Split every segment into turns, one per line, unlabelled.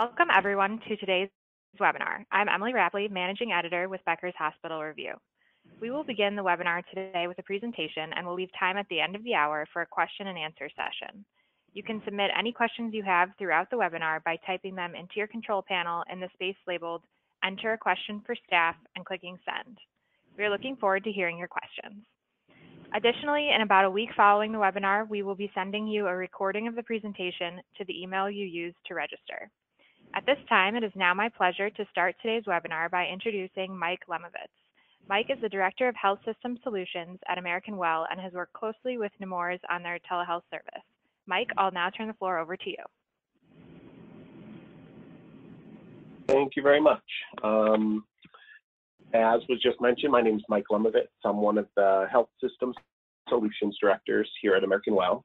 Welcome everyone to today's webinar. I'm Emily Rapley, Managing Editor with Becker's Hospital Review. We will begin the webinar today with a presentation and we'll leave time at the end of the hour for a question and answer session. You can submit any questions you have throughout the webinar by typing them into your control panel in the space labeled Enter a Question for Staff and clicking Send. We are looking forward to hearing your questions. Additionally, in about a week following the webinar, we will be sending you a recording of the presentation to the email you used to register. At this time, it is now my pleasure to start today's webinar by introducing Mike Lemovitz. Mike is the Director of Health System Solutions at American Well and has worked closely with Nemours on their telehealth service. Mike, I'll now turn the floor over to you.
Thank you very much. As was just mentioned, my name is Mike Lemovitz. I'm one of the Health Systems Solutions Directors here at American Well.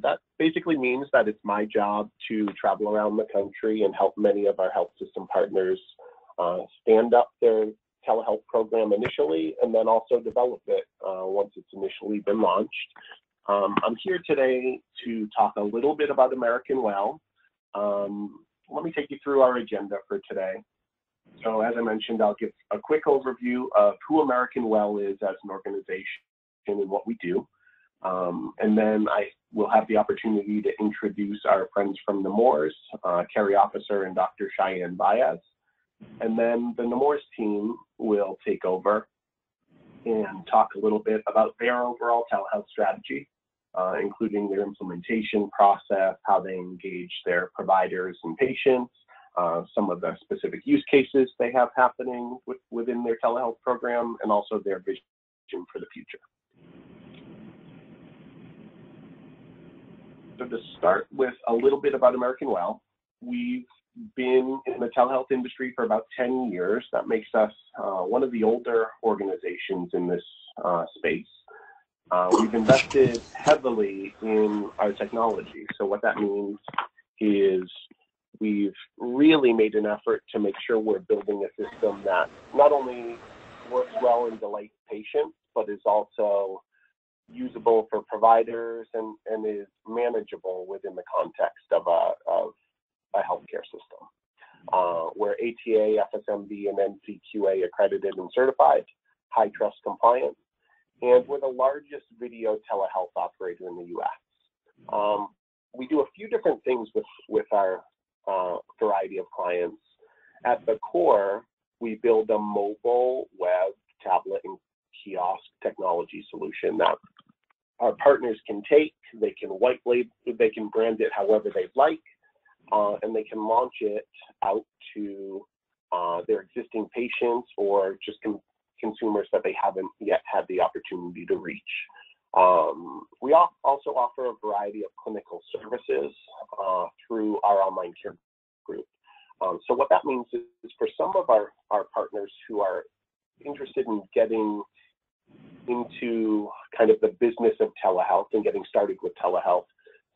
That basically means that it's my job to travel around the country and help many of our health system partners stand up their telehealth program initially and then also develop it once it's initially been launched. I'm here today to talk a little bit about American Well. Let me take you through our agenda for today. So as I mentioned, I'll give a quick overview of who American Well is as an organization and what we do. And then I will have the opportunity to introduce our friends from Nemours, Carrie Officer and Dr. Cheyenne Baez. And then the Nemours team will take over and talk a little bit about their overall telehealth strategy, including their implementation process, how they engage their providers and patients, some of the specific use cases they have happening within their telehealth program, and also their vision for the future. So to start with a little bit about American Well, we've been in the telehealth industry for about 10 years. That makes us one of the older organizations in this space. We've invested heavily in our technology. So what that means is we've really made an effort to make sure we're building a system that not only works well and delights patients, but is also usable for providers and is manageable within the context of a healthcare system. We're ATA, FSMB, and NCQA accredited and certified, high trust compliant, and we're the largest video telehealth operator in the US. We do a few different things with our variety of clients. At the core, we build a mobile, web, tablet, and kiosk technology solution that our partners can take. They can white label, they can brand it however they'd like, and they can launch it out to their existing patients or just consumers that they haven't yet had the opportunity to reach. We also offer a variety of clinical services through our online care group. So what that means is for some of our partners who are interested in getting into kind of the business of telehealth and getting started with telehealth,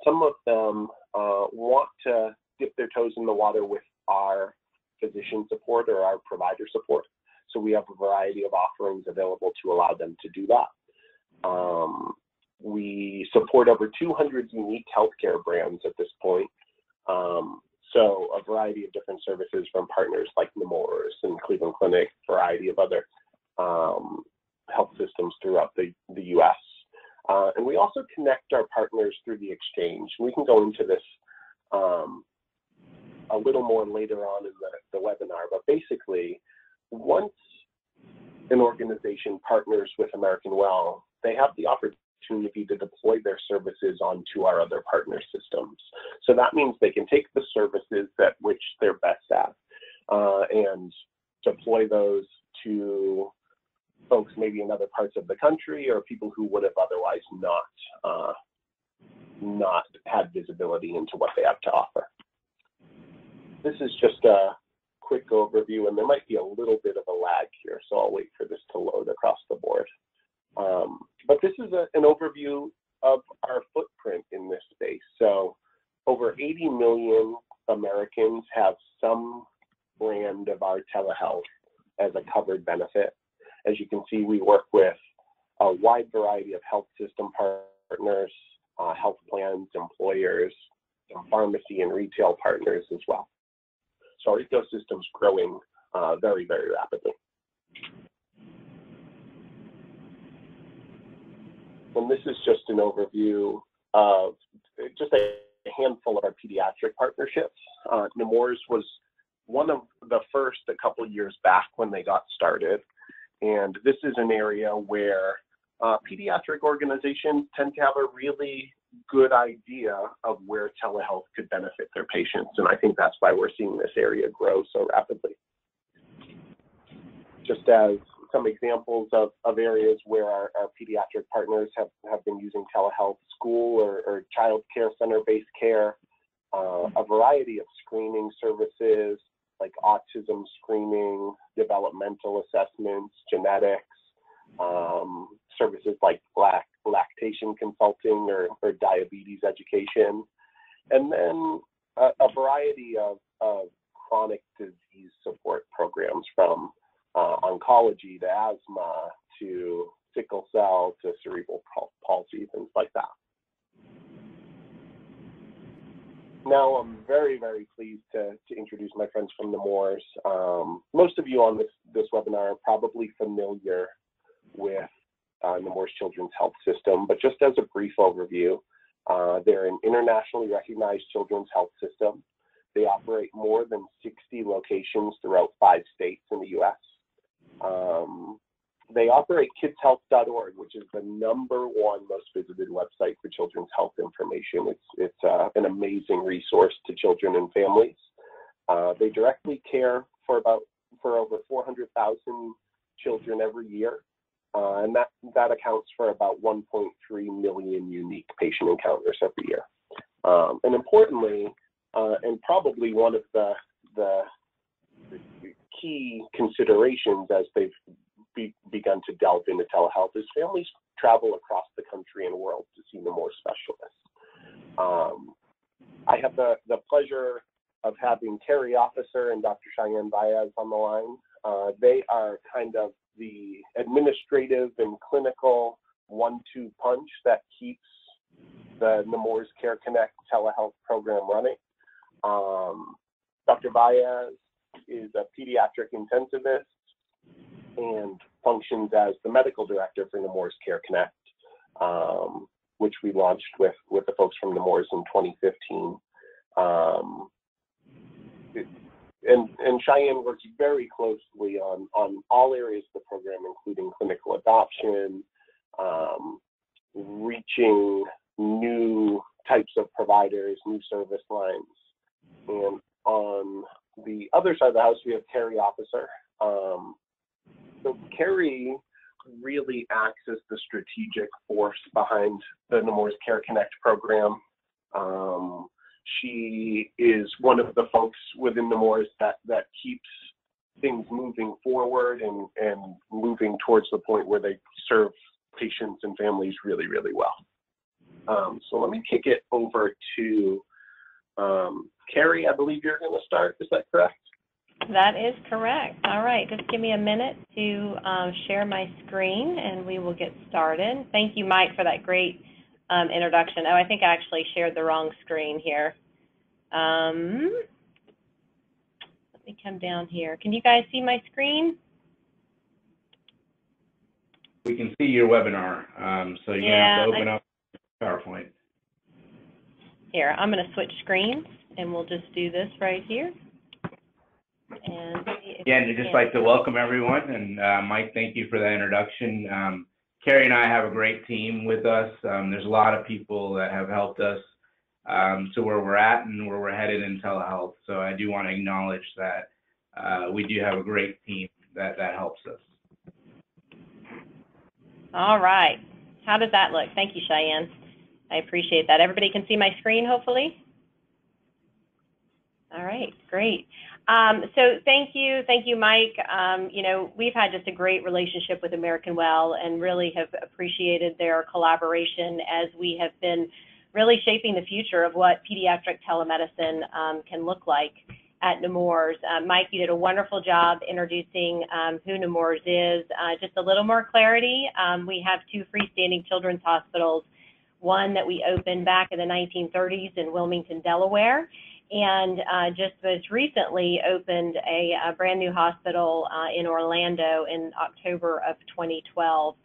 some of them want to dip their toes in the water with our physician support or our provider support. So we have a variety of offerings available to allow them to do that. We support over 200 unique healthcare brands at this point. So a variety of different services from partners like Nemours and Cleveland Clinic, a variety of other health systems throughout the US. And we also connect our partners through the exchange. We can go into this a little more later on in the webinar, but basically, once an organization partners with American Well, they have the opportunity to deploy their services onto our other partner systems. So that means they can take the services that which they're best at and deploy those to folks maybe in other parts of the country or people who would have otherwise not had visibility into what they have to offer. This is just a quick overview, and there might be a little bit of a lag here, so I'll wait for this to load across the board. But this is an overview of our footprint in this space. So over 80 million Americans have some brand of our telehealth as a covered benefit. As you can see, we work with a wide variety of health system partners, health plans, employers, pharmacy and retail partners as well. So our ecosystem's growing very, very rapidly. And this is just an overview of just a handful of our pediatric partnerships. Nemours was one of the first a couple years back when they got started. And this is an area where pediatric organizations tend to have a really good idea of where telehealth could benefit their patients. And I think that's why we're seeing this area grow so rapidly. Just as some examples of areas where our pediatric partners have been using telehealth: school or child care center-based care, a variety of screening services like autism screening, developmental assessments, genetics, services like lactation consulting or diabetes education, and then a variety of chronic disease support programs from oncology to asthma to sickle cell to cerebral palsy, things like that. Now I'm very, very pleased to introduce my friends from Nemours. Most of you on this webinar are probably familiar with Nemours Children's Health System, but just as a brief overview, they're an internationally recognized children's health system. They operate more than 60 locations throughout 5 states in the US. They operate KidsHealth.org, which is the #1 most visited website for children's health information. It's an amazing resource to children and families. They directly care for over 400,000 children every year, and that accounts for about 1.3 million unique patient encounters every year. And importantly, and probably one of the key considerations as they've begun to delve into telehealth is families travel across the country and world to see Nemours specialists. I have the pleasure of having Carrie Officer and Dr. Cheyenne Baez on the line. They are kind of the administrative and clinical 1-2 punch that keeps the Nemours Care Connect telehealth program running. Dr. Baez is a pediatric intensivist and functions as the medical director for Nemours Care Connect, which we launched with the folks from Nemours in 2015. And Cheyenne works very closely on all areas of the program, including clinical adoption, reaching new types of providers, new service lines. And on the other side of the house, we have Carrie Officer. So Carrie really acts as the strategic force behind the Nemours Care Connect program. She is one of the folks within Nemours that keeps things moving forward and moving towards the point where they serve patients and families really, really well. So let me kick it over to Carrie. I believe you're going to start. Is that correct?
That is correct. All right, just give me a minute to share my screen and we will get started. Thank you, Mike, for that great introduction. Oh, I think I actually shared the wrong screen here. Let me come down here. Can you guys see my screen?
We can see your webinar, so you're going to have to open up PowerPoint.
Here, I'm going to switch screens and we'll just do this right here. And
I'd just like to welcome everyone, and Mike, thank you for that introduction. Carrie and I have a great team with us. There's a lot of people that have helped us to where we're at and where we're headed in telehealth. So I do want to acknowledge that we do have a great team that helps us.
All right. How does that look? Thank you, Cheyenne. I appreciate that. Everybody can see my screen, hopefully? All right, great. So thank you, Mike. You know, we've had just a great relationship with American Well and really have appreciated their collaboration as we have been really shaping the future of what pediatric telemedicine can look like at Nemours. Mike, you did a wonderful job introducing who Nemours is. Just a little more clarity, we have 2 freestanding children's hospitals, one that we opened back in the 1930s in Wilmington, Delaware, and just most recently opened a brand new hospital in Orlando in October of 2012.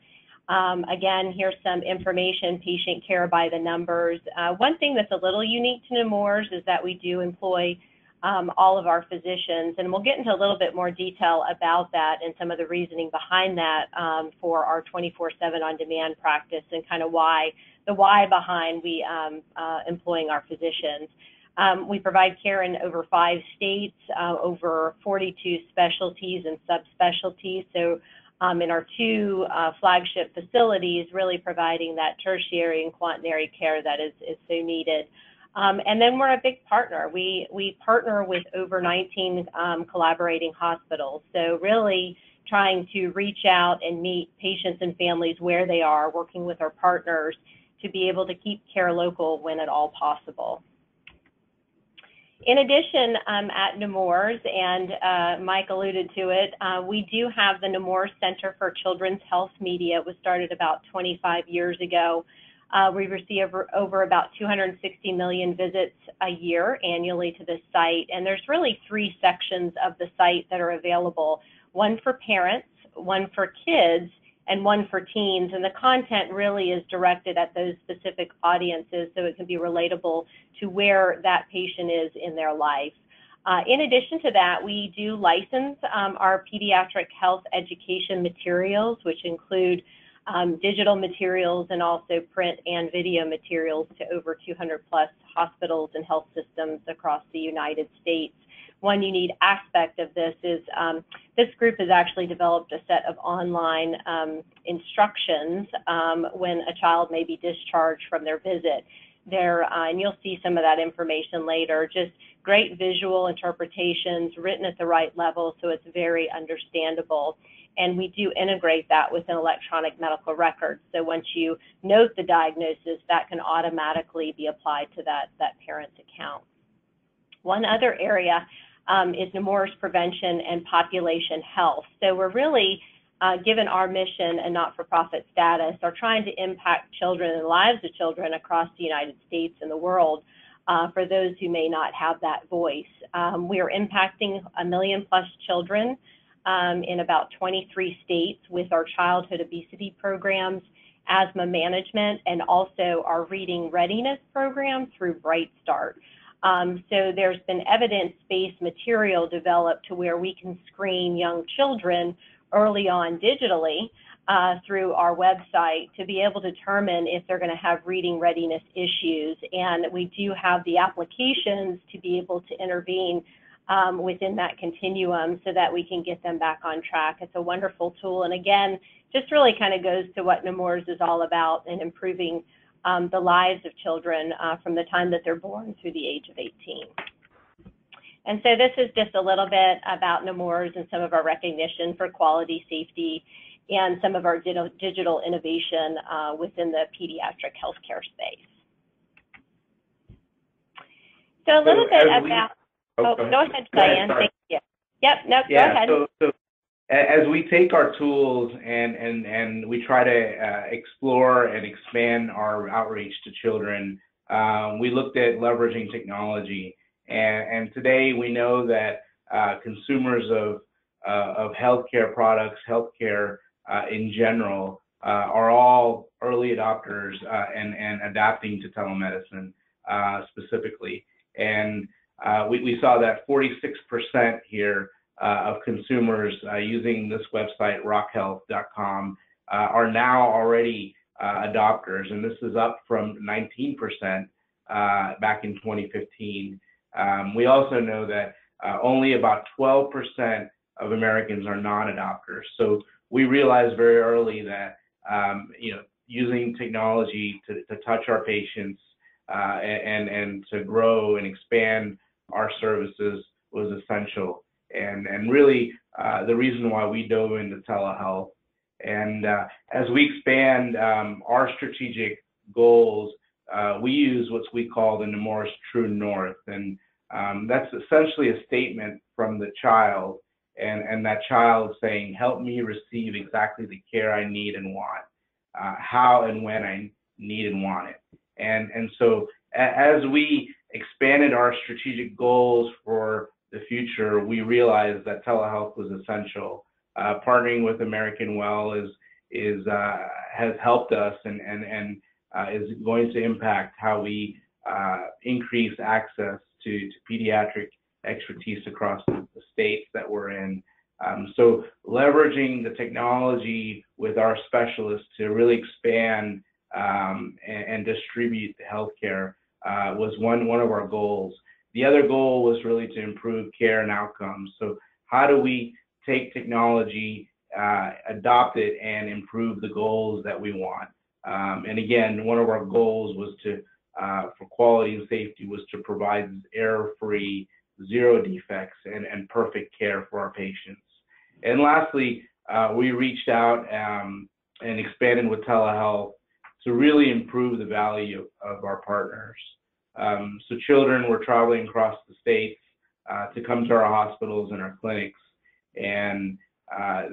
Again, here's some information, patient care by the numbers. One thing that's a little unique to Nemours is that we do employ all of our physicians, and we'll get into a little bit more detail about that and some of the reasoning behind that for our 24/7 on-demand practice and kind of the why behind we employing our physicians. We provide care in over 5 states, over 42 specialties and subspecialties. So in our 2 flagship facilities, really providing that tertiary and quaternary care that is so needed. And then we're a big partner. We partner with over 19 collaborating hospitals. So really trying to reach out and meet patients and families where they are, working with our partners to be able to keep care local when at all possible. In addition, at Nemours, and Mike alluded to it, we do have the Nemours Center for Children's Health Media. It was started about 25 years ago. We receive over about 260 million visits a year annually to this site, and there's really 3 sections of the site that are available, one for parents, one for kids, and one for teens, and the content really is directed at those specific audiences so it can be relatable to where that patient is in their life. In addition to that, we do license our pediatric health education materials, which include digital materials and also print and video materials to over 200 plus hospitals and health systems across the United States. One unique aspect of this is this group has actually developed a set of online instructions when a child may be discharged from their visit. And you'll see some of that information later, just great visual interpretations written at the right level so it's very understandable. And we do integrate that with an electronic medical record. So once you note the diagnosis, that can automatically be applied to that parent's account. One other area is Nemours Prevention and Population Health. So we're really, given our mission and not-for-profit status, are trying to impact children and the lives of children across the United States and the world for those who may not have that voice. We are impacting 1 million plus children in about 23 states with our childhood obesity programs, asthma management, and also our reading readiness program through Bright Start. So there's been evidence-based material developed to where we can screen young children early on digitally through our website to be able to determine if they're going to have reading readiness issues. And we do have the applications to be able to intervene within that continuum so that we can get them back on track. It's a wonderful tool. And again, just really kind of goes to what Nemours is all about in improving the lives of children from the time that they're born through the age of 18. And so this is just a little bit about Nemours and some of our recognition for quality, safety, and some of our digital innovation within the pediatric healthcare space. So a little bit about, go ahead, Diane, thank you. Yep, no, go ahead.
So as we take our tools and we try to explore and expand our outreach to children, we looked at leveraging technology. And today we know that consumers of healthcare products, healthcare in general, are all early adopters and adapting to telemedicine specifically. And we saw that 46% here of consumers using this website, rockhealth.com, are now already adopters, and this is up from 19% back in 2015. We also know that only about 12% of Americans are non-adopters. So we realized very early that using technology to touch our patients and to grow and expand our services was essential. And really the reason why we dove into telehealth. And as we expand our strategic goals, we use what we call the Nemours True North. And that's essentially a statement from the child and that child saying, help me receive exactly the care I need and want, how and when I need and want it. And so as we expand expanded our strategic goals for the future, we realized that telehealth was essential. Partnering with American Well has helped us and is going to impact how we increase access to pediatric expertise across the states that we're in. So leveraging the technology with our specialists to really expand and distribute the healthcare was one of our goals. The other goal was really to improve care and outcomes. So how do we take technology, adopt it, and improve the goals that we want? And again, one of our goals was to, for quality and safety, was to provide error-free, zero defects, and perfect care for our patients. And lastly, we reached out and expanded with telehealth to really improve the value of our partners. So children were traveling across the states to come to our hospitals and our clinics, and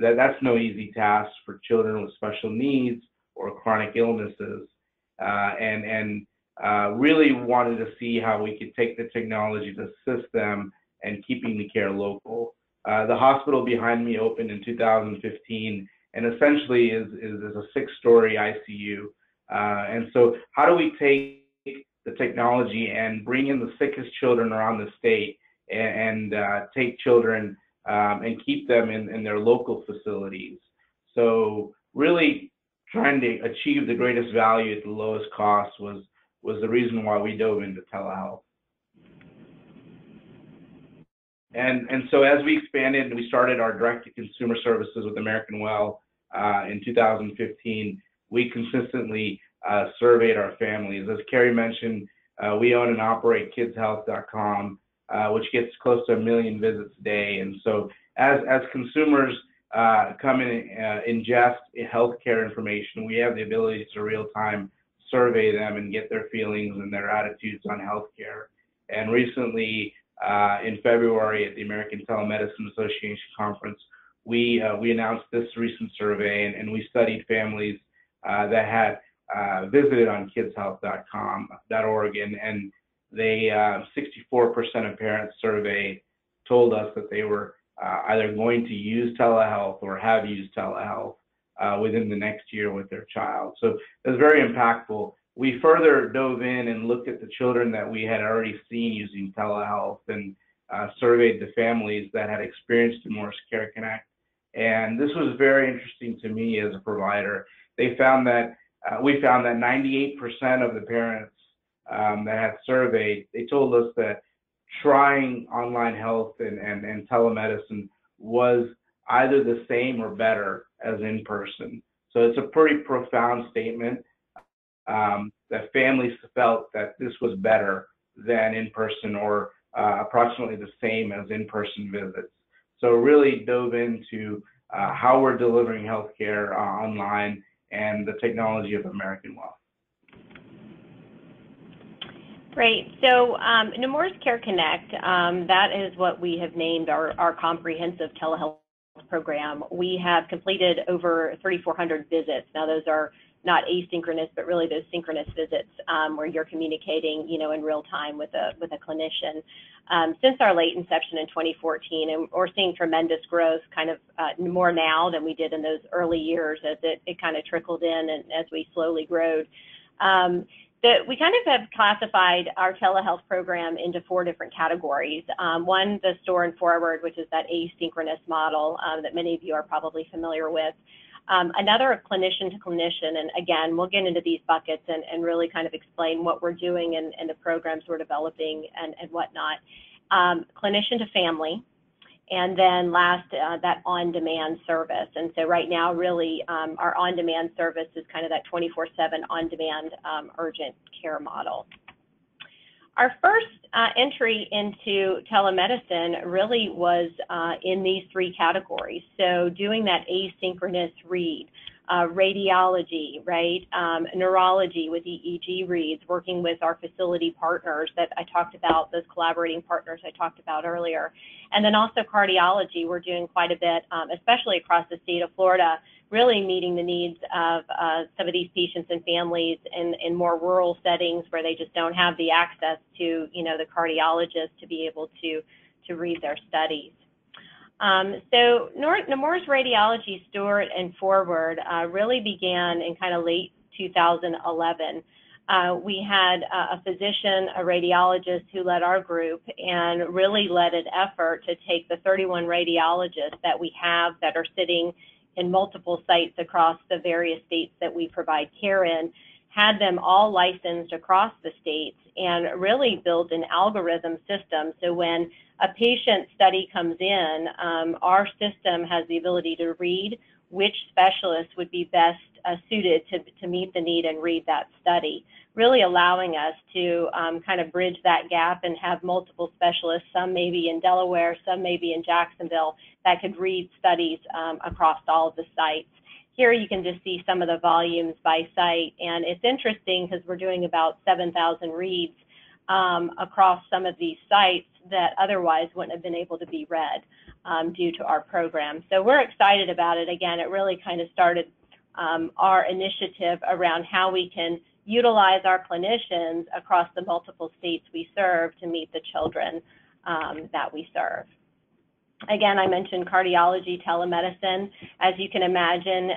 that's no easy task for children with special needs or chronic illnesses, and really wanted to see how we could take the technology to assist them and keeping the care local. The hospital behind me opened in 2015, and essentially is a 6-story ICU. And so how do we take the technology and bring in the sickest children around the state and take children and keep them in their local facilities? So really trying to achieve the greatest value at the lowest cost was the reason why we dove into telehealth. And so as we expanded, we started our direct-to-consumer services with American Well in 2015. We consistently surveyed our families. As Carrie mentioned, we own and operate KidsHealth.com, which gets close to 1 million visits a day. And so as consumers come in and ingest healthcare information, we have the ability to real-time survey them and get their feelings and their attitudes on healthcare. And recently, in February at the American Telemedicine Association conference, we announced this recent survey, and we studied families that had visited on KidsHealth.org, and they 64% of parents surveyed told us that they were either going to use telehealth or have used telehealth within the next year with their child. So it was very impactful. We further dove in and looked at the children that we had already seen using telehealth and surveyed the families that had experienced Nemours Care Connect. And this was very interesting to me as a provider. They found that we found that 98% of the parents that had surveyed, they told us that trying online health and telemedicine was either the same or better as in person. So it's a pretty profound statement that families felt that this was better than in person, or approximately the same as in-person visits. So really dove into how we're delivering healthcare online and the technology of American Well.
Great. So Nemours Care Connect, that is what we have named our comprehensive telehealth program. We have completed over 3,400 visits. Now, those are not asynchronous, but really those synchronous visits where you're communicating, in real time with a clinician. Since our late inception in 2014, and we're seeing tremendous growth, kind of more now than we did in those early years, as it kind of trickled in and as we slowly growed. We kind of have classified our telehealth program into 4 different categories. One, the store and forward, which is that asynchronous model that many of you are probably familiar with. Another, a clinician-to-clinician, and again, we'll get into these buckets and really kind of explain what we're doing and the programs we're developing and whatnot. Clinician-to-family, and then last, that on-demand service. And so right now, really, our on-demand service is kind of that 24/7 on-demand urgent care model. Our first entry into telemedicine really was in these 3 categories. So doing that asynchronous read. radiology, right? Neurology with EEG reads, working with our facility partners that I talked about, those collaborating partners I talked about earlier. And then also cardiology, we're doing quite a bit, especially across the state of Florida, really meeting the needs of some of these patients and families in more rural settings where they just don't have the access to, the cardiologist to be able to read their studies. So Nemours Radiology Steward and Forward really began in kind of late 2011. We had a physician, a radiologist who led our group and really led an effort to take the 31 radiologists that we have that are sitting in multiple sites across the various states that we provide care in, had them all licensed across the states, and really build an algorithm system. So when a patient study comes in, our system has the ability to read which specialist would be best suited to meet the need and read that study, really allowing us to kind of bridge that gap and have multiple specialists, some maybe in Delaware, some maybe in Jacksonville, that could read studies across all of the sites. Here you can just see some of the volumes by site, and it's interesting because we're doing about 7,000 reads across some of these sites that otherwise wouldn't have been able to be read due to our program. So we're excited about it. Again, it really kind of started our initiative around how we can utilize our clinicians across the multiple states we serve to meet the children that we serve. Again, I mentioned cardiology, telemedicine. As you can imagine,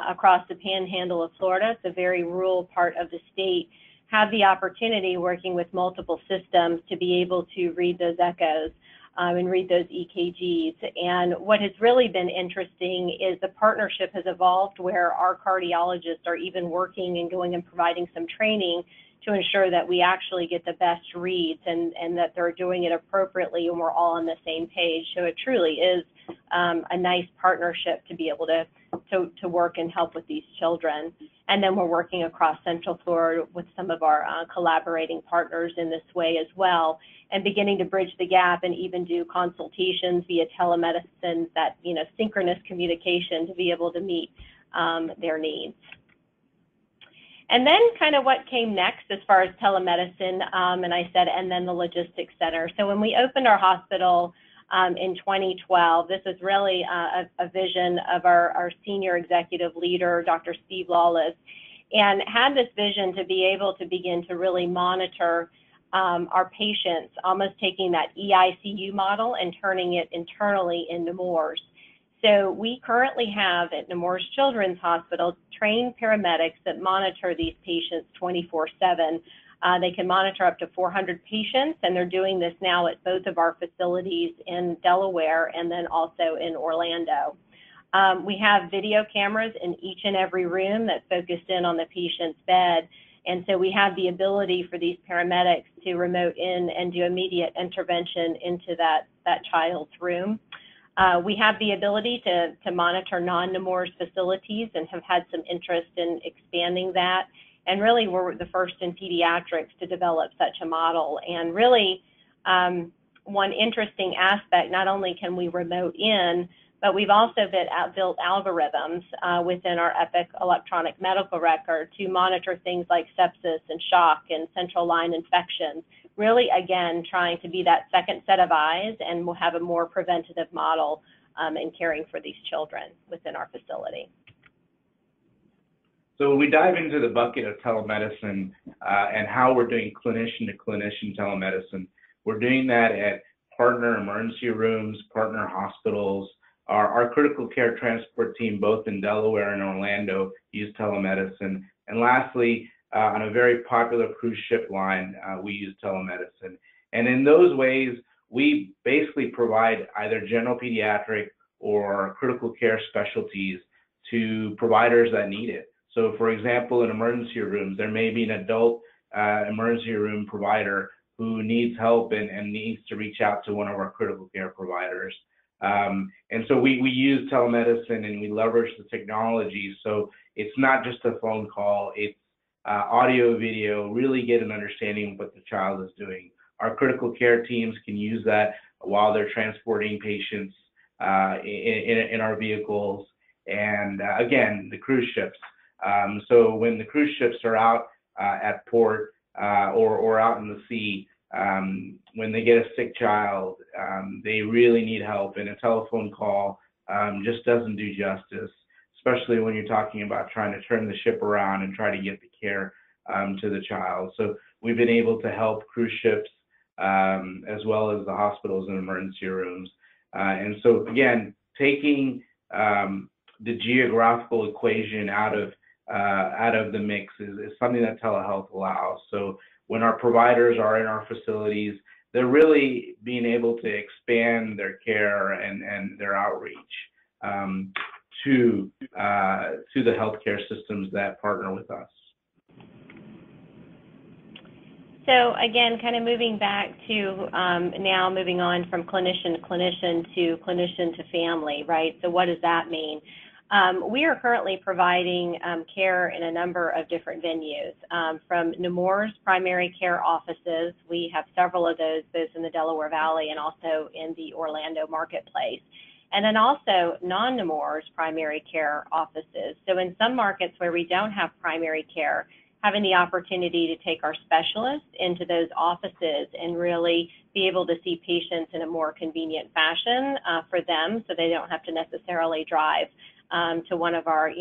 across the panhandle of Florida, it's a very rural part of the state, have the opportunity working with multiple systems to be able to read those echoes and read those EKGs. And what has really been interesting is the partnership has evolved where our cardiologists are even working and going and providing some training to ensure that we actually get the best reads and that they're doing it appropriately and we're all on the same page. So it truly is a nice partnership to be able to work and help with these children. And then we're working across Central Florida with some of our collaborating partners in this way as well, and beginning to bridge the gap and even do consultations via telemedicine, that synchronous communication to be able to meet their needs. And then kind of what came next as far as telemedicine, and I said, and then the logistics center. So when we opened our hospital in 2012, this was really a vision of our senior executive leader, Dr. Steve Lawless, and had this vision to be able to begin to really monitor our patients, almost taking that EICU model and turning it internally in Nemours. So we currently have at Nemours Children's Hospital trained paramedics that monitor these patients 24/7. They can monitor up to 400 patients, and they're doing this now at both of our facilities in Delaware and then also in Orlando. We have video cameras in each and every room that focused in on the patient's bed, and so we have the ability for these paramedics to remote in and do immediate intervention into that child's room. We have the ability to monitor non-Nemours facilities and have had some interest in expanding that. And really, we're the first in pediatrics to develop such a model. And really, one interesting aspect, not only can we remote in, but we've also built algorithms within our Epic electronic medical record to monitor things like sepsis and shock and central line infections. Really, again, trying to be that second set of eyes, and we'll have a more preventative model in caring for these children within our facility.
So when we dive into the bucket of telemedicine and how we're doing clinician-to-clinician telemedicine, we're doing that at partner emergency rooms, partner hospitals. Our critical care transport team, both in Delaware and Orlando, use telemedicine. And lastly, on a very popular cruise ship line, we use telemedicine. And in those ways, we basically provide either general pediatric or critical care specialties to providers that need it. So for example, in emergency rooms, there may be an adult emergency room provider who needs help and needs to reach out to one of our critical care providers. And so we use telemedicine and we leverage the technology. So it's not just a phone call, it's audio, video, really get an understanding of what the child is doing. Our critical care teams can use that while they're transporting patients in our vehicles. and again, the cruise ships. So when the cruise ships are out at port or out in the sea, when they get a sick child, they really need help, and a telephone call just doesn't do justice, especially when you're talking about trying to turn the ship around and try to get the care to the child. So we've been able to help cruise ships as well as the hospitals and emergency rooms. And so again, taking the geographical equation out of the mix is something that telehealth allows. So when our providers are in our facilities, they're really being able to expand their care and their outreach to the healthcare systems that partner with us.
So again, kind of moving back to now moving on from clinician to clinician to clinician to family, right? So what does that mean? We are currently providing care in a number of different venues, from Nemours primary care offices. We have several of those, both in the Delaware Valley and also in the Orlando marketplace. And then also non-Nemours primary care offices. So in some markets where we don't have primary care, having the opportunity to take our specialists into those offices and really be able to see patients in a more convenient fashion for them, so they don't have to necessarily drive to one of our,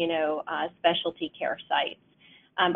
specialty care sites.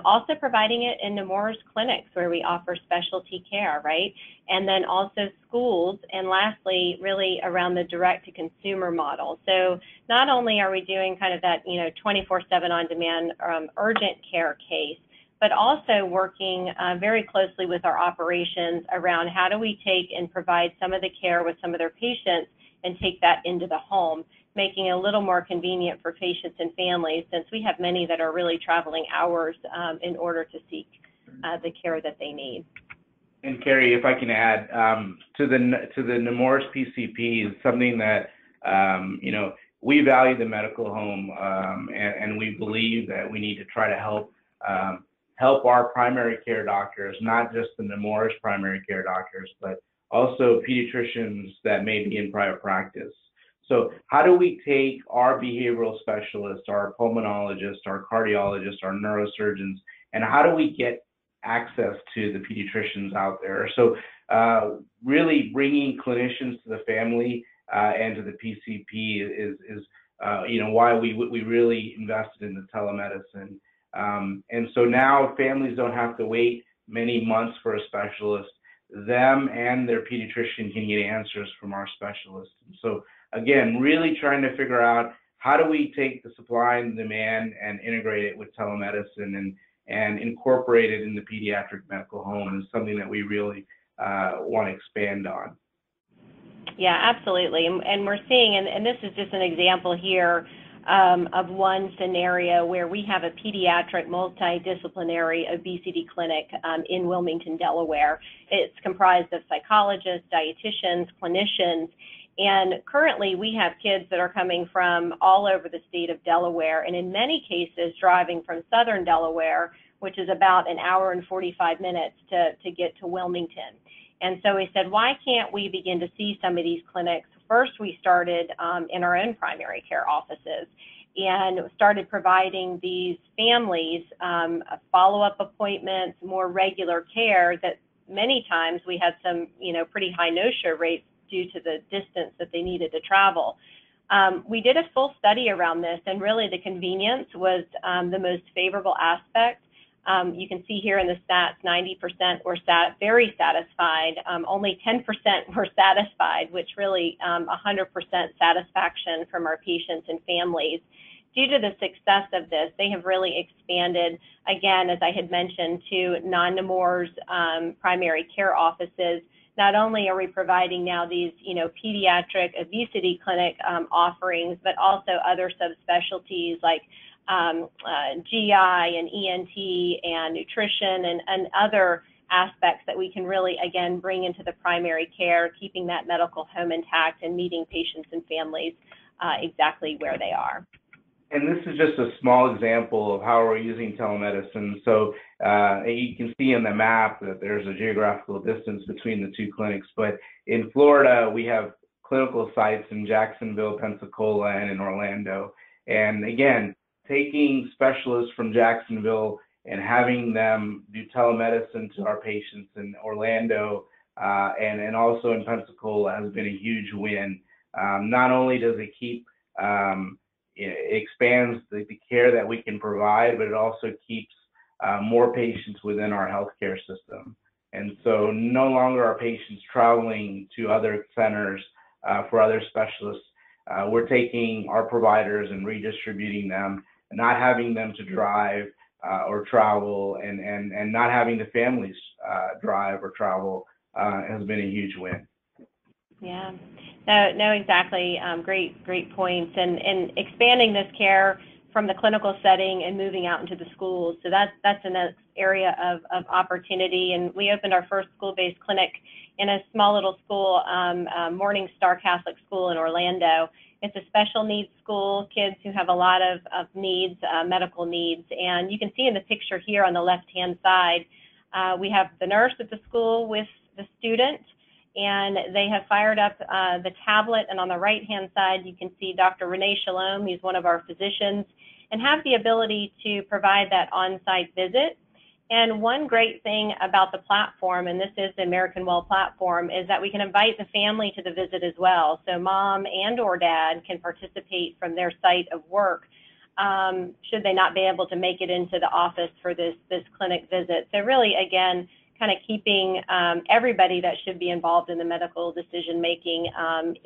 Also providing it in Nemours clinics where we offer specialty care, right? And then also schools, and lastly, really around the direct-to-consumer model. So not only are we doing kind of that, 24/7 on-demand urgent care case, but also working very closely with our operations around how do we take and provide some of the care with some of their patients and take that into the home, making it a little more convenient for patients and families, since we have many that are really traveling hours in order to seek the care that they need.
And Carrie, if I can add, to the Nemours PCP is something that, we value the medical home, and we believe that we need to try to help our primary care doctors, not just the Nemours primary care doctors, but also pediatricians that may be in private practice. So how do we take our behavioral specialists, our pulmonologists, our cardiologists, our neurosurgeons, and how do we get access to the pediatricians out there? So really bringing clinicians to the family and to the PCP is why we really invested in the telemedicine. And so now families don't have to wait many months for a specialist. Them and their pediatrician can get answers from our specialists. So again, really trying to figure out how do we take the supply and demand and integrate it with telemedicine and incorporate it in the pediatric medical home is something that we really want to expand on.
Yeah, absolutely. And we're seeing, and this is just an example here of one scenario where we have a pediatric multidisciplinary obesity clinic in Wilmington, Delaware. It's comprised of psychologists, dietitians, clinicians, and currently we have kids that are coming from all over the state of Delaware, and in many cases driving from southern Delaware, which is about an hour and 45 minutes to get to Wilmington. And so we said, why can't we begin to see some of these clinics? First, we started in our own primary care offices and started providing these families follow-up appointments, more regular care that many times we had some, pretty high no-show rates due to the distance that they needed to travel. We did a full study around this, and really the convenience was the most favorable aspect. You can see here in the stats, 90% were very satisfied. Only 10% were satisfied, which really 100% satisfaction from our patients and families. Due to the success of this, they have really expanded, again, as I had mentioned, to non-Nemours primary care offices. Not only are we providing now these, pediatric obesity clinic offerings, but also other subspecialties like GI and ENT and nutrition and other aspects that we can really, again, bring into the primary care, keeping that medical home intact and meeting patients and families exactly where they are.
And this is just a small example of how we're using telemedicine. So you can see in the map that there's a geographical distance between the two clinics. But in Florida, we have clinical sites in Jacksonville, Pensacola, and in Orlando. And again, taking specialists from Jacksonville and having them do telemedicine to our patients in Orlando and also in Pensacola has been a huge win. Not only does it it expands the care that we can provide, but it also keeps more patients within our healthcare system. And so no longer are patients traveling to other centers for other specialists. We're taking our providers and redistributing them, not having them to drive or travel, and not having the families drive or travel has been a huge win.
Yeah, no, exactly. Great points. And expanding this care from the clinical setting and moving out into the schools. So that's an area of opportunity. And we opened our first school-based clinic in a small little school, Morning Star Catholic School in Orlando. It's a special needs school, kids who have a lot of needs, medical needs. And you can see in the picture here on the left-hand side, we have the nurse at the school with the student, and they have fired up the tablet. And on the right-hand side, you can see Dr. Renee Shalom, he's one of our physicians, and have the ability to provide that on-site visit. And one great thing about the platform, and this is the American Well platform, is that we can invite the family to the visit as well. So mom and or dad can participate from their site of work should they not be able to make it into the office for this clinic visit. So really, again, kind of keeping everybody that should be involved in the medical decision making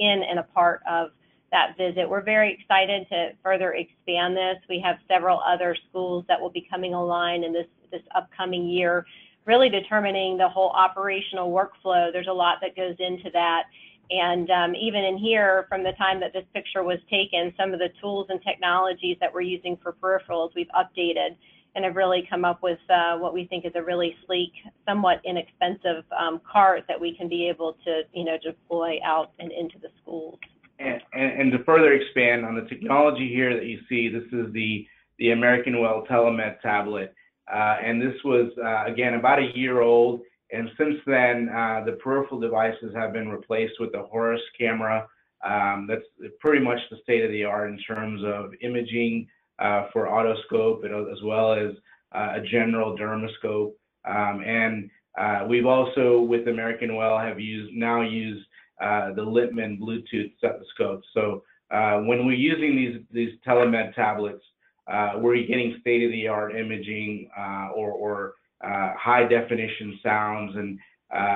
in and a part of that visit. We're very excited to further expand this. We have several other schools that will be coming online in this upcoming year, really determining the whole operational workflow. There's a lot that goes into that. And even in here, from the time that this picture was taken, some of the tools and technologies that we're using for peripherals, we've updated and have really come up with what we think is a really sleek, somewhat inexpensive cart that we can be able to, deploy out and into the schools.
And to further expand on the technology here that you see, this is the American Well Telemed tablet. And this was, again, about a year old. And since then, the peripheral devices have been replaced with the Horus camera. That's pretty much the state of the art in terms of imaging for otoscope, as well as a general dermoscope. And we've also, with American Well, now used the Littman Bluetooth stethoscope. So when we're using these telemed tablets, we're getting state-of-the-art imaging or high-definition sounds, and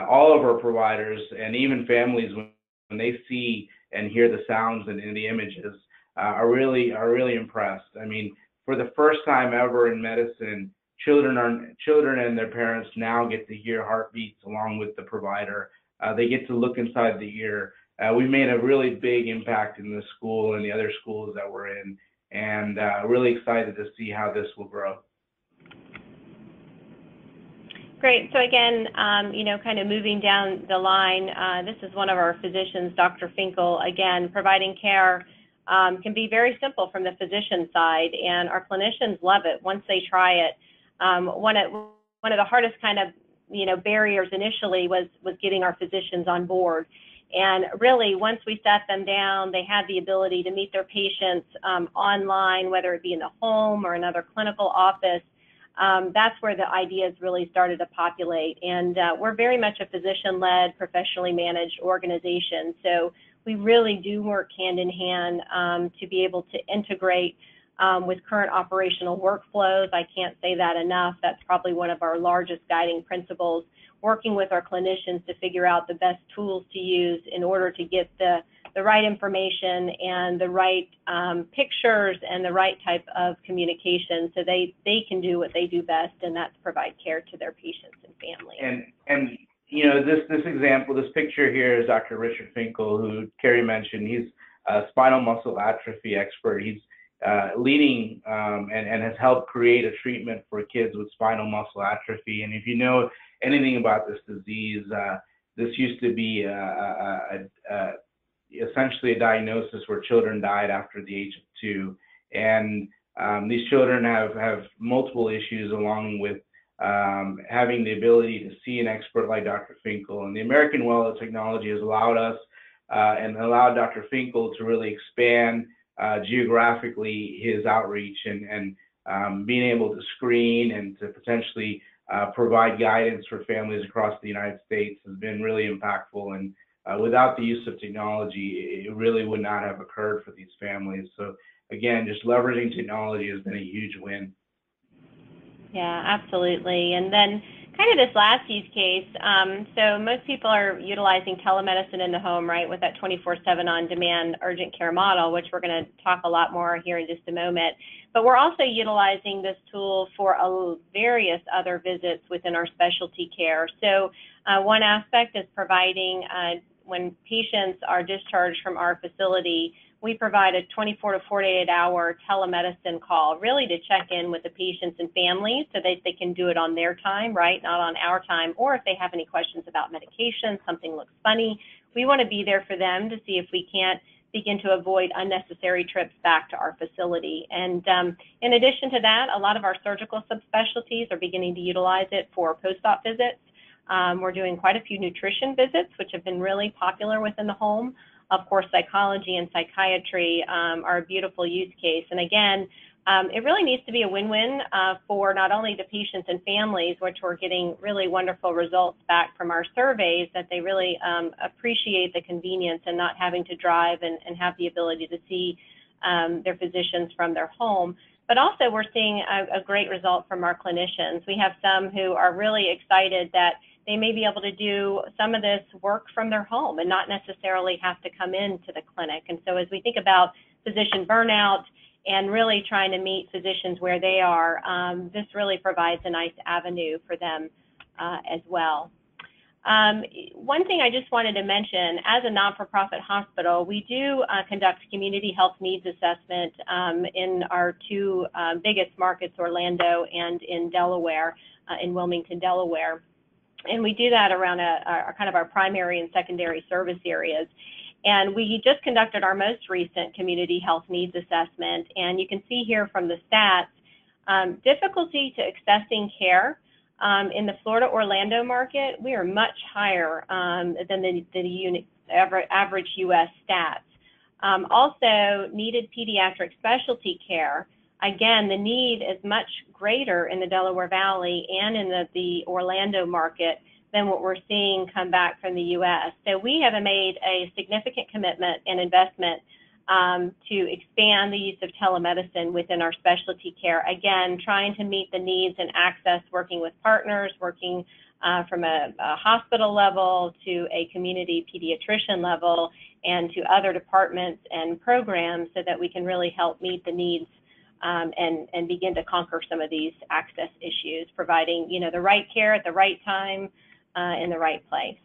all of our providers and even families, when they see and hear the sounds and the images, are really impressed. I mean, for the first time ever in medicine, children and their parents now get to hear heartbeats along with the provider. They get to look inside the ear. We made a really big impact in this school and the other schools that we're in, and really excited to see how this will grow.
Great. So again, kind of moving down the line, this is one of our physicians, Dr. Finkel. Again, providing care can be very simple from the physician side, and our clinicians love it once they try it. One of the hardest kind of barriers initially was getting our physicians on board. And really, once we sat them down, they had the ability to meet their patients online, whether it be in the home or another clinical office. That's where the ideas really started to populate. And we're very much a physician-led, professionally managed organization. So we really do work hand in hand to be able to integrate with current operational workflows. I can't say that enough. That's probably one of our largest guiding principles, working with our clinicians to figure out the best tools to use in order to get the right information and the right pictures and the right type of communication so they can do what they do best, and that's provide care to their patients and families.
And this example, this picture here is Dr. Richard Finkel, who Carrie mentioned. He's a spinal muscle atrophy expert. He's leading and has helped create a treatment for kids with spinal muscle atrophy. And if you know anything about this disease, this used to be essentially a diagnosis where children died after the age of 2. And these children have multiple issues, along with having the ability to see an expert like Dr. Finkel. And the American Well technology has allowed us and allowed Dr. Finkel to really expand geographically his outreach and being able to screen and to potentially provide guidance for families across the United States has been really impactful. And without the use of technology, it really would not have occurred for these families. So again, just leveraging technology has been a huge win.
Yeah, absolutely. And then kind of this last use case, so most people are utilizing telemedicine in the home, right, with that 24/7 on-demand urgent care model, which we're going to talk a lot more here in just a moment. But we're also utilizing this tool for various other visits within our specialty care. So one aspect is providing, when patients are discharged from our facility, we provide a 24 to 48-hour telemedicine call, really to check in with the patients and families so that they can do it on their time, right, not on our time, or if they have any questions about medication, something looks funny, we want to be there for them to see if we can't begin to avoid unnecessary trips back to our facility. And in addition to that, a lot of our surgical subspecialties are beginning to utilize it for post-op visits. We're doing quite a few nutrition visits, which have been really popular within the home. Of course, psychology and psychiatry are a beautiful use case. And again, it really needs to be a win-win for not only the patients and families, which we're getting really wonderful results back from our surveys, that they really appreciate the convenience and not having to drive and have the ability to see their physicians from their home. But also we're seeing a great result from our clinicians. We have some who are really excited that they may be able to do some of this work from their home and not necessarily have to come into the clinic. And so as we think about physician burnout and really trying to meet physicians where they are, this really provides a nice avenue for them as well. One thing I just wanted to mention, as a not-for-profit hospital, we do conduct community health needs assessment in our two biggest markets, Orlando and in Delaware, in Wilmington, Delaware. And we do that around kind of our primary and secondary service areas. And we just conducted our most recent community health needs assessment. And you can see here from the stats, difficulty to accessing care in the Florida-Orlando market, we are much higher than the average U.S. stats. Also, needed pediatric specialty care. Again, the need is much greater in the Delaware Valley and in the Orlando market than what we're seeing come back from the U.S. So we have made a significant commitment and investment to expand the use of telemedicine within our specialty care. Again, trying to meet the needs and access, working with partners, working from a hospital level to a community pediatrician level and to other departments and programs so that we can really help meet the needs and begin to conquer some of these access issues, providing, the right care at the right time in the right place.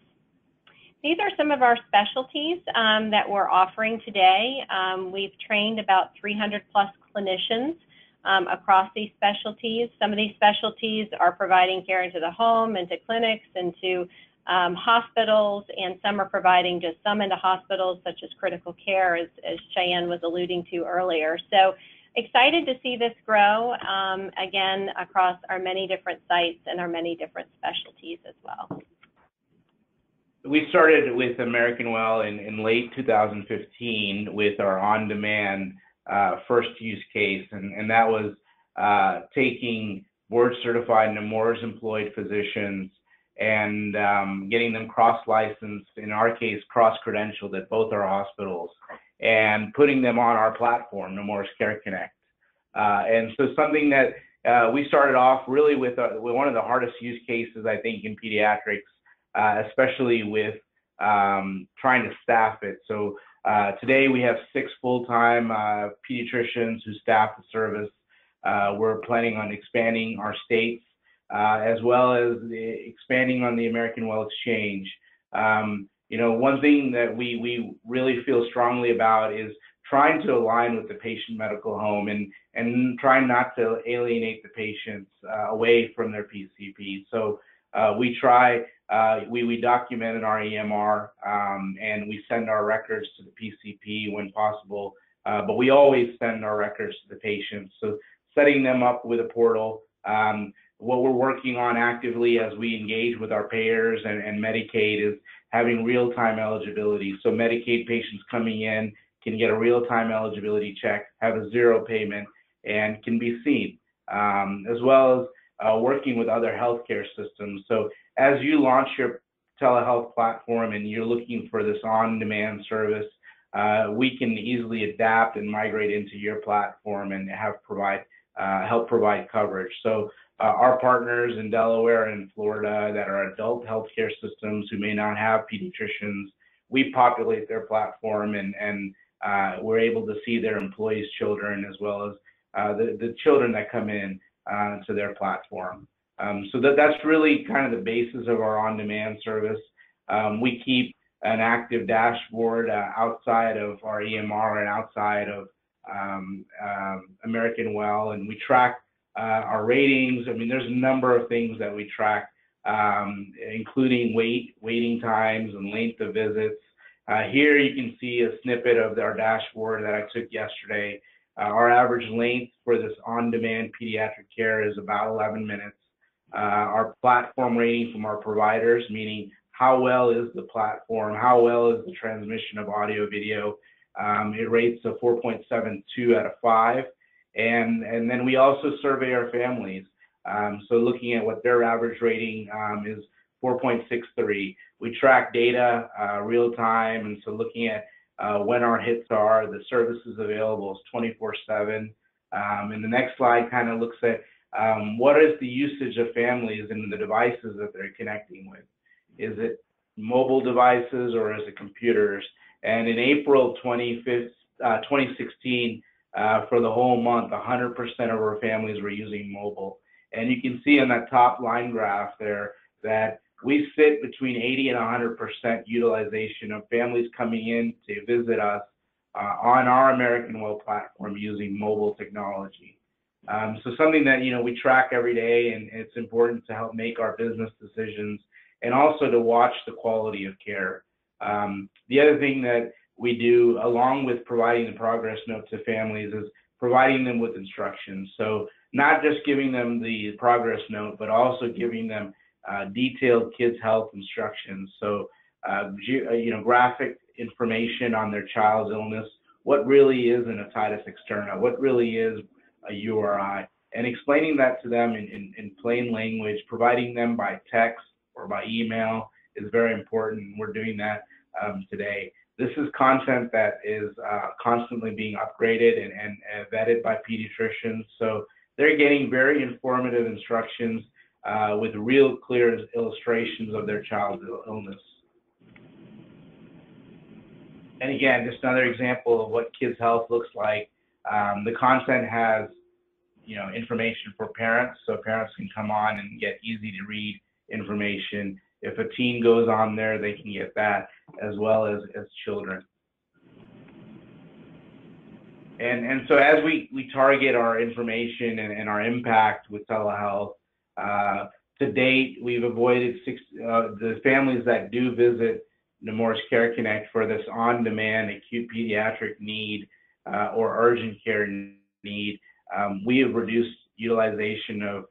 These are some of our specialties that we're offering today. We've trained about 300 plus clinicians across these specialties. Some of these specialties are providing care into the home, into clinics, into hospitals, and some are providing just some into hospitals, such as critical care, as Cheyenne was alluding to earlier. So excited to see this grow, again, across our many different sites and our many different specialties as well.
We started with American Well in late 2015 with our on-demand first use case, and that was taking board-certified Nemours employed physicians and getting them cross-licensed, in our case, cross-credentialed at both our hospitals, and putting them on our platform, Nemours Care Connect. And so something that we started off really with one of the hardest use cases, I think, in pediatrics, especially with trying to staff it. So today we have 6 full-time pediatricians who staff the service. We're planning on expanding our states, as well as expanding on the American Well Exchange. One thing that we really feel strongly about is trying to align with the patient medical home and trying not to alienate the patients away from their PCP. So we try, we document in our EMR and we send our records to the PCP when possible, but we always send our records to the patients. So setting them up with a portal. What we're working on actively as we engage with our payers and Medicaid is having real-time eligibility. So Medicaid patients coming in can get a real-time eligibility check, have a zero payment, and can be seen, as well as working with other healthcare systems. So as you launch your telehealth platform and you're looking for this on-demand service, we can easily adapt and migrate into your platform and help provide coverage. So our partners in Delaware and Florida that are adult healthcare systems who may not have pediatricians, we populate their platform and we're able to see their employees' children as well as the children that come in to their platform. So that's really kind of the basis of our on-demand service. We keep an active dashboard outside of our EMR and outside of American Well, and we track our ratings. I mean, there's a number of things that we track, including waiting times and length of visits. Here you can see a snippet of our dashboard that I took yesterday. Our average length for this on-demand pediatric care is about 11 minutes. Our platform rating from our providers, meaning how well is the platform, how well is the transmission of audio video, it rates a 4.72 out of 5. And then we also survey our families. So looking at what their average rating is 4.63. We track data real time, and so looking at when our hits are, the services available is 24/7. And the next slide kind of looks at what is the usage of families and the devices that they're connecting with. Is it mobile devices or is it computers? And in April 2016, for the whole month, 100% of our families were using mobile. And you can see on that top line graph there that we sit between 80 and 100% utilization of families coming in to visit us on our American Well platform using mobile technology. So something that, we track every day, and it's important to help make our business decisions and also to watch the quality of care. The other thing that we do, along with providing the progress note to families, is providing them with instructions. So not just giving them the progress note, but also giving them detailed KidsHealth instructions. So, graphic information on their child's illness, what really is an otitis externa, what really is a URI, and explaining that to them in plain language, providing them by text or by email is very important. We're doing that today. This is content that is constantly being upgraded and vetted by pediatricians. So they're getting very informative instructions with real clear illustrations of their child's illness. And again, just another example of what KidsHealth looks like. The content has, information for parents, so parents can come on and get easy to read information. If a teen goes on there, they can get that as well as children. And so as we target our information and our impact with telehealth, to date, we've avoided the families that do visit Nemours Care Connect for this on-demand acute pediatric need or urgent care need. We have reduced utilization of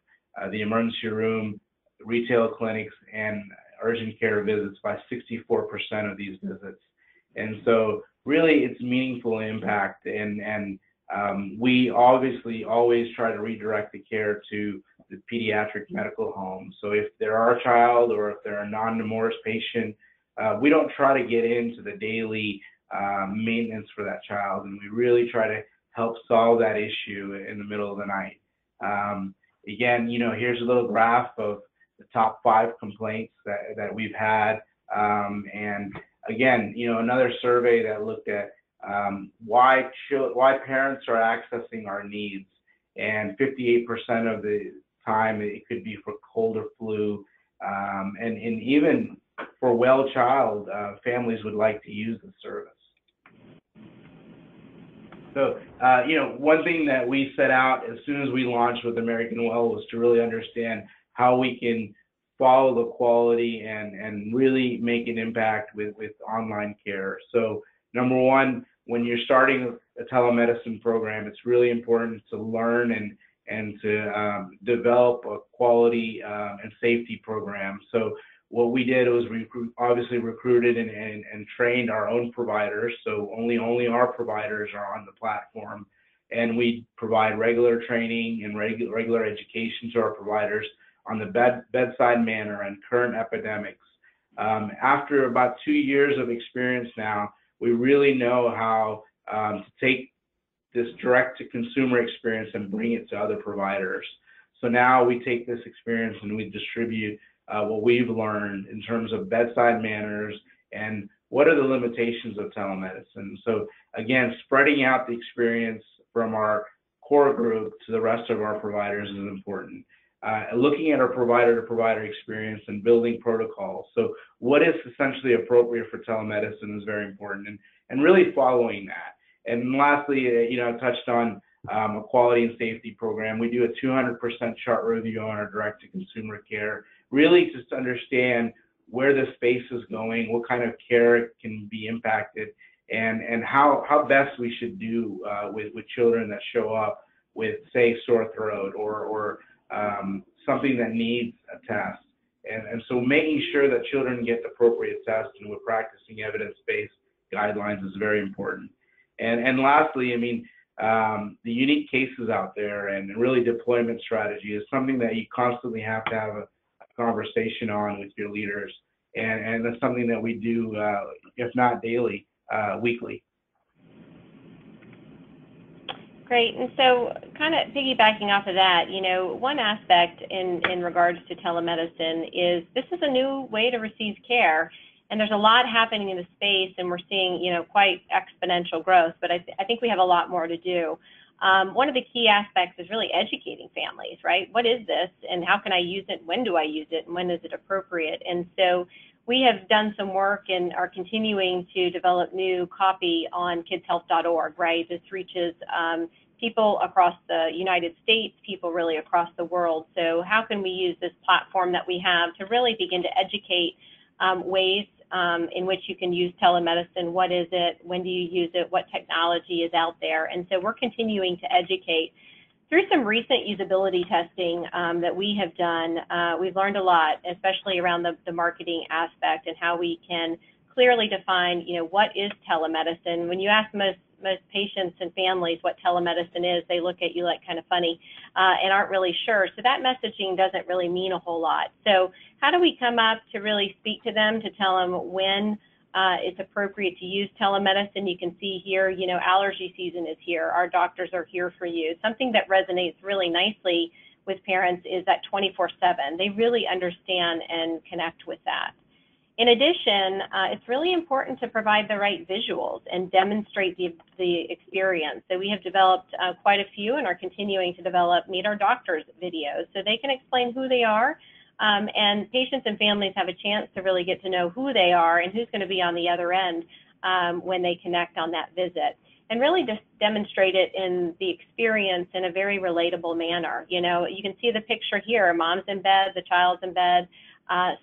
the emergency room, retail clinics, and urgent care visits by 64% of these visits. And so really it's meaningful impact, and we obviously always try to redirect the care to the pediatric medical home. So if they're our child or if they're a non-Nemours patient, we don't try to get into the daily maintenance for that child, and we really try to help solve that issue in the middle of the night. Again, here's a little graph of the top 5 complaints that we've had. And again, another survey that looked at why parents are accessing our needs, and 58% of the time it could be for cold or flu, and even for well child, families would like to use the service. So, one thing that we set out as soon as we launched with American Well was to really understand how we can follow the quality and really make an impact with online care. So, number one, when you're starting a telemedicine program, it's really important to learn and to develop a quality and safety program. So what we did was we obviously recruited and trained our own providers. So only our providers are on the platform. And we provide regular training and regular education to our providers on the bedside manner and current epidemics. After about 2 years of experience now, we really know how to take this direct-to-consumer experience and bring it to other providers. So now we take this experience and we distribute what we've learned in terms of bedside manners and what are the limitations of telemedicine. So again, spreading out the experience from our core group to the rest of our providers is important. Looking at our provider-to-provider experience and building protocols. So what is essentially appropriate for telemedicine is very important, and really following that. And lastly, I touched on a quality and safety program. We do a 200% chart review on our direct-to-consumer care, really just to understand where the space is going, what kind of care can be impacted, and how best we should do with children that show up with, say, sore throat or something that needs a test. And so making sure that children get appropriate tests and we're practicing evidence-based guidelines is very important. And lastly, the unique cases out there and really deployment strategy is something that you constantly have to have a conversation on with your leaders. And that's something that we do, if not daily, weekly.
Great. And so kind of piggybacking off of that, one aspect in regards to telemedicine is this is a new way to receive care. And there's a lot happening in the space, and we're seeing, quite exponential growth, but I think we have a lot more to do. One of the key aspects is really educating families, right? What is this, and how can I use it? When do I use it, and when is it appropriate? And so we have done some work and are continuing to develop new copy on KidsHealth.org, right? This reaches people across the United States, people really across the world. So how can we use this platform that we have to really begin to educate ways in which you can use telemedicine? What is it? When do you use it? What technology is out there? And so we're continuing to educate. Through some recent usability testing that we have done, we've learned a lot, especially around the marketing aspect and how we can clearly define, what is telemedicine. When you ask most patients and families what telemedicine is, they look at you like kind of funny and aren't really sure. So that messaging doesn't really mean a whole lot. So how do we come up to really speak to them, to tell them when it's appropriate to use telemedicine? You can see here, allergy season is here. Our doctors are here for you. Something that resonates really nicely with parents is that 24/7. They really understand and connect with that. In addition, it's really important to provide the right visuals and demonstrate the experience. So we have developed quite a few and are continuing to develop Meet Our Doctors videos so they can explain who they are, and patients and families have a chance to really get to know who they are and who's going to be on the other end when they connect on that visit. And really just demonstrate it in the experience in a very relatable manner. You can see the picture here. Mom's in bed, the child's in bed.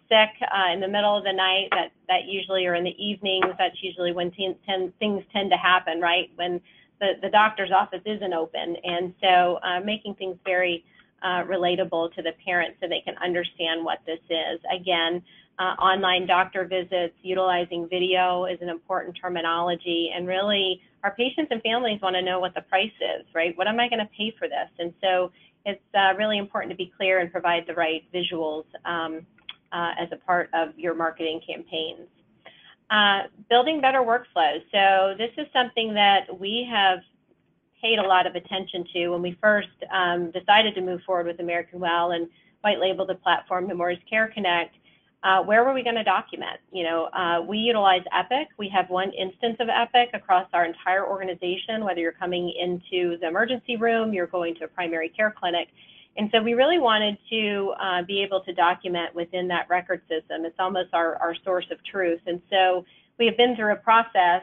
Sick in the middle of the night, that usually, or in the evenings, that's usually when things tend to happen, right? When the doctor's office isn't open. And so making things very relatable to the parents so they can understand what this is. Again, online doctor visits, utilizing video is an important terminology, and really our patients and families want to know what the price is, right? What am I going to pay for this? And so it's really important to be clear and provide the right visuals as a part of your marketing campaigns. Building better workflows. So this is something that we have paid a lot of attention to when we first decided to move forward with American Well and white label the platform Nemours Care Connect. Where were we going to document? We utilize Epic. We have one instance of Epic across our entire organization, whether you're coming into the emergency room, you're going to a primary care clinic. And so we really wanted to be able to document within that record system. It's almost our source of truth. And so we have been through a process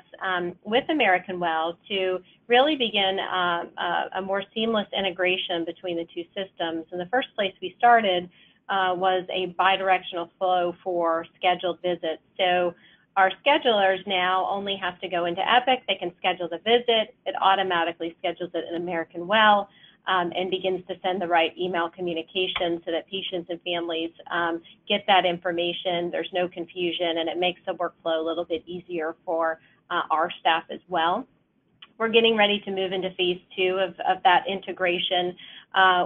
with American Well to really begin a more seamless integration between the two systems. And the first place we started was a bidirectional flow for scheduled visits. So our schedulers now only have to go into Epic. They can schedule the visit. It automatically schedules it in American Well. and begins to send the right email communication so that patients and families get that information. There's no confusion, and it makes the workflow a little bit easier for our staff as well. We're getting ready to move into phase 2 of that integration,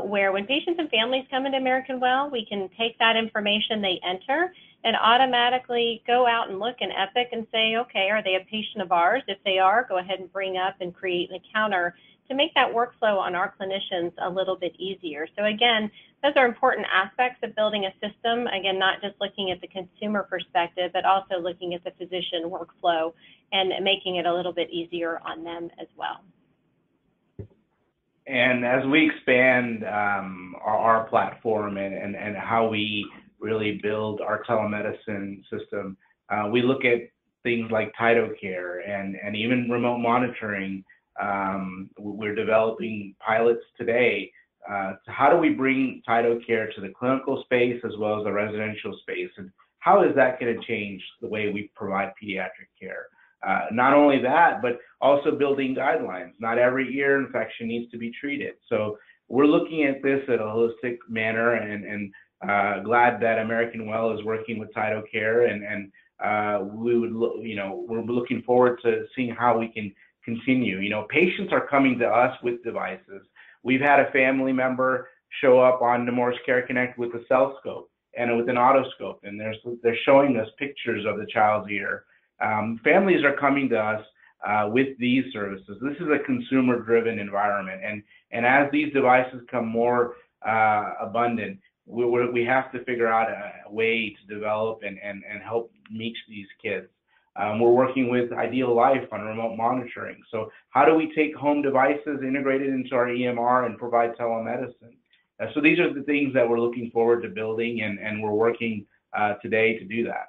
where when patients and families come into American Well, we can take that information they enter and automatically go out and look in Epic and say, okay, are they a patient of ours? If they are, go ahead and bring up and create an encounter to make that workflow on our clinicians a little bit easier. So again, those are important aspects of building a system. Again, not just looking at the consumer perspective, but also looking at the physician workflow and making it a little bit easier on them as well.
And as we expand our platform and how we really build our telemedicine system, we look at things like TytoCare and even remote monitoring. We're developing pilots today. So how do we bring TytoCare to the clinical space as well as the residential space? And how is that going to change the way we provide pediatric care? Not only that, but also building guidelines. Not every ear infection needs to be treated. So we're looking at this in a holistic manner, and glad that American Well is working with TytoCare, and we would, we're looking forward to seeing how we can continue. Patients are coming to us with devices. We've had a family member show up on Nemours Care Connect with a cell scope and with an otoscope, and they're showing us pictures of the child's ear. Families are coming to us with these services. This is a consumer-driven environment, and as these devices become more abundant, we have to figure out a way to develop and help meet these kids. We're working with Ideal Life on remote monitoring. So how do we take home devices integrated into our EMR and provide telemedicine? So these are the things that we're looking forward to building, and we're working today to do that.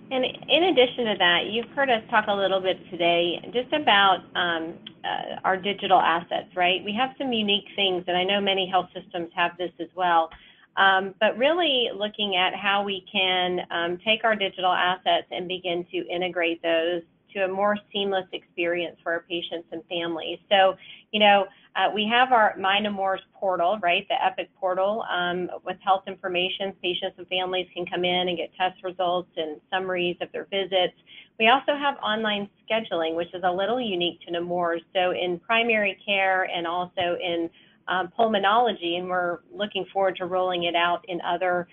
And in addition to that, you've heard us talk a little bit today just about our digital assets, right? We have some unique things, and I know many health systems have this as well, but really looking at how we can take our digital assets and begin to integrate those to a more seamless experience for our patients and families. So, we have our My Nemours portal, right, the Epic portal with health information. Patients and families can come in and get test results and summaries of their visits. We also have online scheduling, which is a little unique to Nemours. So in primary care and also in pulmonology, and we're looking forward to rolling it out in other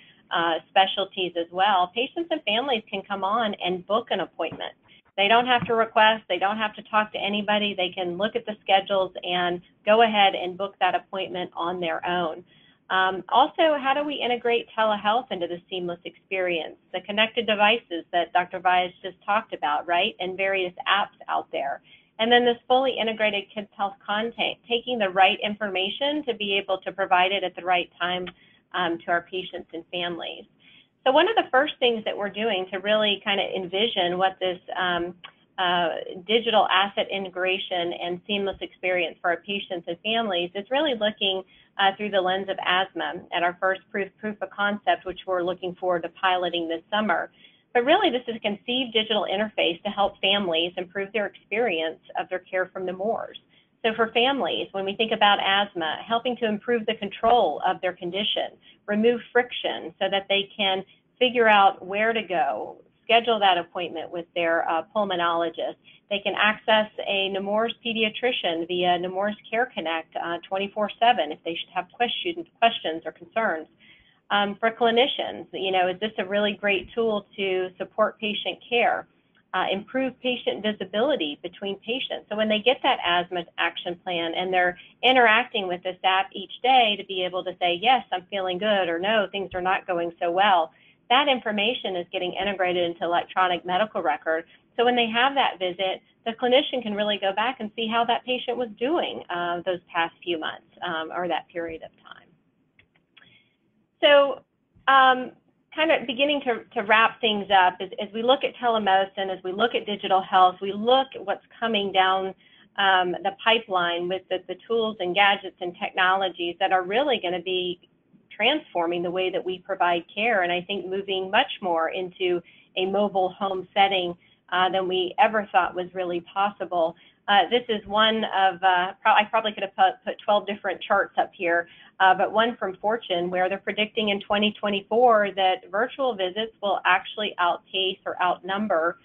specialties as well, patients and families can come on and book an appointment. They don't have to request, they don't have to talk to anybody, they can look at the schedules and go ahead and book that appointment on their own. Also, how do we integrate telehealth into the seamless experience? The connected devices that Dr. Vyas just talked about, right, and various apps out there. And then this fully integrated KidsHealth content, taking the right information to be able to provide it at the right time to our patients and families. So one of the first things that we're doing to really kind of envision what this digital asset integration and seamless experience for our patients and families is really looking through the lens of asthma at our first proof of concept, which we're looking forward to piloting this summer. But really, this is a conceived digital interface to help families improve their experience of their care from Nemours. So for families, when we think about asthma, helping to improve the control of their condition, remove friction so that they can figure out where to go, schedule that appointment with their pulmonologist. They can access a Nemours pediatrician via Nemours Care Connect 24/7 if they should have questions or concerns. For clinicians, is this a really great tool to support patient care? Improve patient visibility between patients. So when they get that asthma action plan and they're interacting with this app each day to be able to say, yes, I'm feeling good, or no, things are not going so well, that information is getting integrated into electronic medical record. So when they have that visit, the clinician can really go back and see how that patient was doing those past few months or that period of time. So kind of beginning to wrap things up, as we look at telemedicine, as we look at digital health, we look at what's coming down the pipeline with the tools and gadgets and technologies that are really going to be transforming the way that we provide care, and I think moving much more into a mobile home setting than we ever thought was really possible. This is one of, I probably could have put 12 different charts up here, but one from Fortune where they're predicting in 2024 that virtual visits will actually outpace or outnumber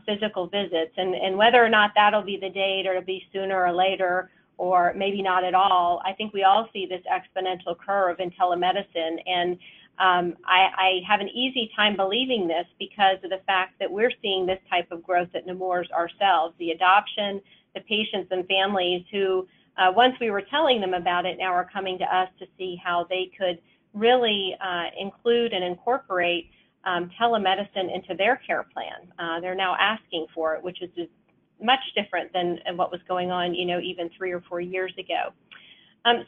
physical visits. And whether or not that'll be the date or it'll be sooner or later, or maybe not at all, I think we all see this exponential curve in telemedicine. And I have an easy time believing this because of the fact that we're seeing this type of growth at Nemours ourselves, the adoption, the patients and families who, once we were telling them about it, now are coming to us to see how they could really include and incorporate telemedicine into their care plan. They're now asking for it, which is much different than what was going on, even 3 or 4 years ago.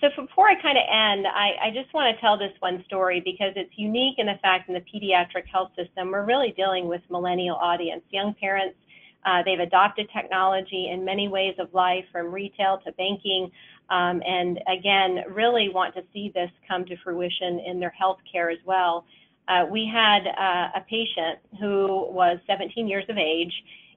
So before I kind of end, I just want to tell this one story because it's unique in the fact in the pediatric health system, we're really dealing with millennial audience, young parents. They've adopted technology in many ways of life, from retail to banking, and again, really want to see this come to fruition in their health care as well. We had a patient who was 17 years of age,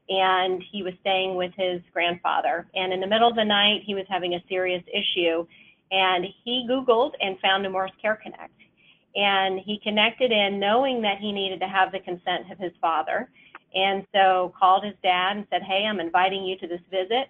and he was staying with his grandfather. And in the middle of the night, he was having a serious issue. And he Googled and found Nemours Care Connect. And he connected in knowing that he needed to have the consent of his father. And so called his dad and said, hey, I'm inviting you to this visit.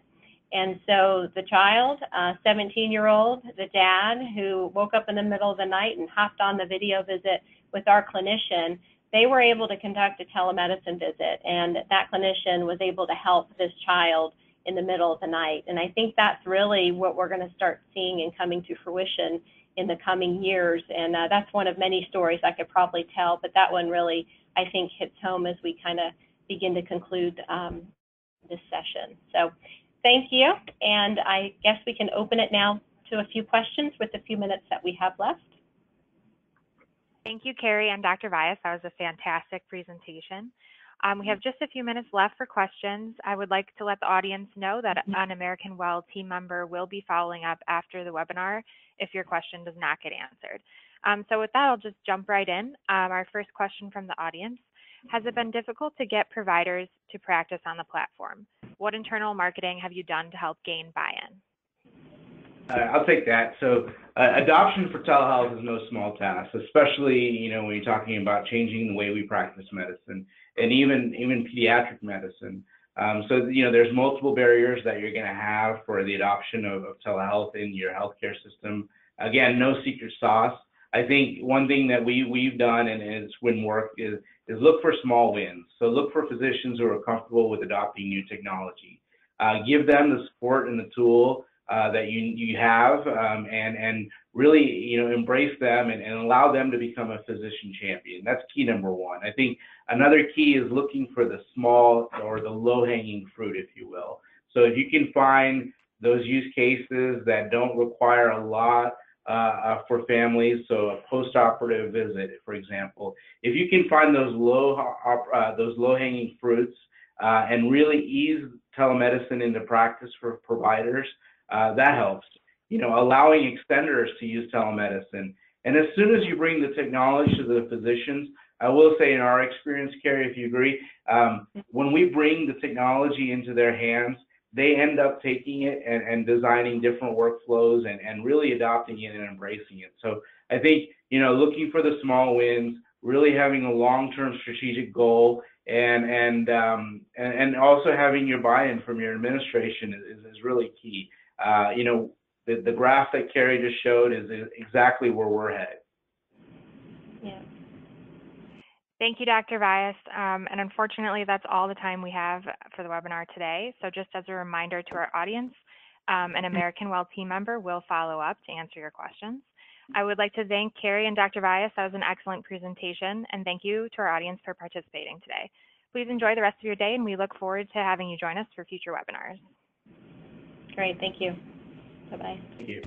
And so the child, 17-year-old, the dad, who woke up in the middle of the night and hopped on the video visit with our clinician, they were able to conduct a telemedicine visit. And that clinician was able to help this child in the middle of the night. And I think that's really what we're going to start seeing and coming to fruition in the coming years. And that's one of many stories I could probably tell, but that one really, I think, hits home as we kind of begin to conclude this session. So thank you. And I guess we can open it now to a few questions with the few minutes that we have left.
Thank you, Carrie and Dr. Vyas. That was a fantastic presentation. We have just a few minutes left for questions. I would like to let the audience know that an American Well team member will be following up after the webinar if your question does not get answered. So with that, I'll just jump right in. Our first question from the audience: has it been difficult to get providers to practice on the platform? What internal marketing have you done to help gain buy-in?
I'll take that. So adoption for telehealth is no small task, especially when you're talking about changing the way we practice medicine, and even pediatric medicine. So there's multiple barriers that you're going to have for the adoption of telehealth in your healthcare system. Again, no secret sauce. I think one thing that we've done, and it's been work, is look for small wins. So look for physicians who are comfortable with adopting new technology. Give them the support and the tool that you have, and really embrace them and allow them to become a physician champion. That's key number one. I think another key is looking for the small or the low-hanging fruit, if you will. So if you can find those use cases that don't require a lot for families, so a post-operative visit, for example, if you can find those low-hanging fruits and really ease telemedicine into practice for providers, that helps. Allowing extenders to use telemedicine. And as soon as you bring the technology to the physicians, I will say in our experience, Carrie, if you agree, when we bring the technology into their hands, they end up taking it and designing different workflows and really adopting it and embracing it. So I think, looking for the small wins, really having a long-term strategic goal, and also having your buy-in from your administration is really key. The graph that Carrie just showed is exactly where we're headed.
Yeah.
Thank you, Dr. Vyas. And unfortunately, that's all the time we have for the webinar today. So just as a reminder to our audience, an American Well team member will follow up to answer your questions. I would like to thank Carrie and Dr. Vyas. That was an excellent presentation. And thank you to our audience for participating today. Please enjoy the rest of your day, and we look forward to having you join us for future webinars.
Great. Thank you. Bye-bye.
Thank you.